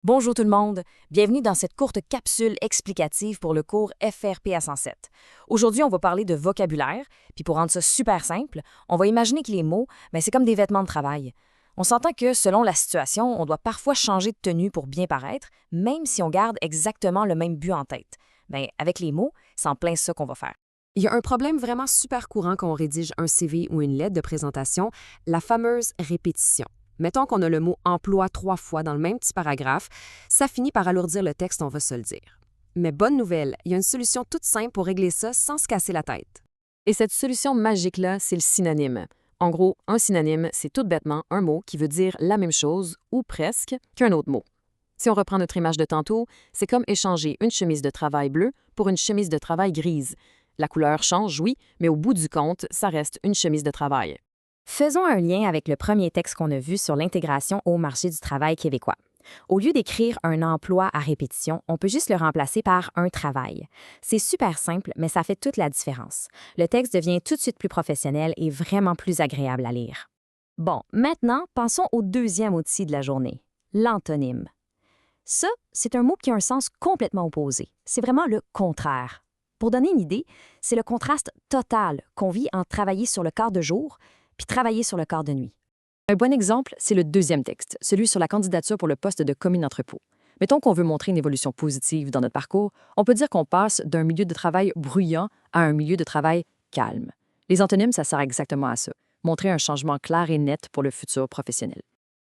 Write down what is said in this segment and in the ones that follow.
Bonjour tout le monde, bienvenue dans cette courte capsule explicative pour le cours FRP à 107. Aujourd'hui, on va parler de vocabulaire, puis pour rendre ça super simple, on va imaginer que les mots, c'est comme des vêtements de travail. On s'entend que selon la situation, on doit parfois changer de tenue pour bien paraître, même si on garde exactement le même but en tête. Avec les mots, c'est en plein ça qu'on va faire. Il y a un problème vraiment super courant quand on rédige un CV ou une lettre de présentation, la fameuse répétition. Mettons qu'on a le mot emploi 3 fois dans le même petit paragraphe, ça finit par alourdir le texte, on va se le dire. Mais bonne nouvelle, il y a une solution toute simple pour régler ça sans se casser la tête. Et cette solution magique-là, c'est le synonyme. En gros, un synonyme, c'est tout bêtement un mot qui veut dire la même chose, ou presque, qu'un autre mot. Si on reprend notre image de tantôt, c'est comme échanger une chemise de travail bleue pour une chemise de travail grise. La couleur change, oui, mais au bout du compte, ça reste une chemise de travail. Faisons un lien avec le premier texte qu'on a vu sur l'intégration au marché du travail québécois. Au lieu d'écrire un emploi à répétition, on peut juste le remplacer par un travail. C'est super simple, mais ça fait toute la différence. Le texte devient tout de suite plus professionnel et vraiment plus agréable à lire. Bon, maintenant, pensons au deuxième outil de la journée, l'antonyme. Ça, c'est un mot qui a un sens complètement opposé. C'est vraiment le contraire. Pour donner une idée, c'est le contraste total qu'on vit entre travailler sur le quart de jour puis travailler sur le quart de nuit. Un bon exemple, c'est le deuxième texte, celui sur la candidature pour le poste de commis d'entrepôt. Mettons qu'on veut montrer une évolution positive dans notre parcours, on peut dire qu'on passe d'un milieu de travail bruyant à un milieu de travail calme. Les antonymes, ça sert exactement à ça, montrer un changement clair et net pour le futur professionnel.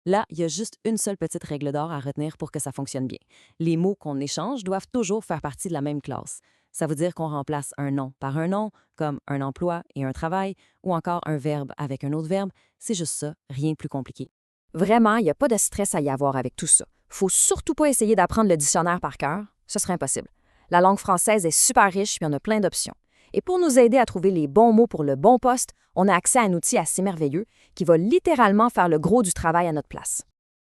Là, il y a juste une seule petite règle d'or à retenir pour que ça fonctionne bien. Les mots qu'on échange doivent toujours faire partie de la même classe. Ça veut dire qu'on remplace un nom par un nom, comme un emploi et un travail, ou encore un verbe avec un autre verbe. C'est juste ça, rien de plus compliqué. Vraiment, il n'y a pas de stress à y avoir avec tout ça. Faut surtout pas essayer d'apprendre le dictionnaire par cœur, ce serait impossible. La langue française est super riche puis on a plein d'options. Et pour nous aider à trouver les bons mots pour le bon poste, on a accès à un outil assez merveilleux qui va littéralement faire le gros du travail à notre place.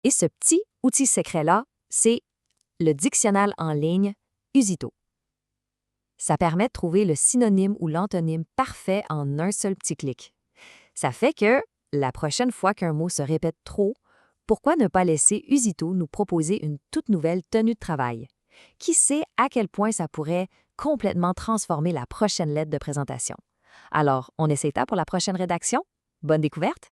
Et ce petit outil secret-là, c'est le dictionnaire en ligne Usito. Ça permet de trouver le synonyme ou l'antonyme parfait en un seul petit clic. Ça fait que, la prochaine fois qu'un mot se répète trop, pourquoi ne pas laisser Usito nous proposer une toute nouvelle tenue de travail? Qui sait à quel point ça pourrait complètement transformer la prochaine lettre de présentation? Alors, on essaie ça pour la prochaine rédaction? Bonne découverte!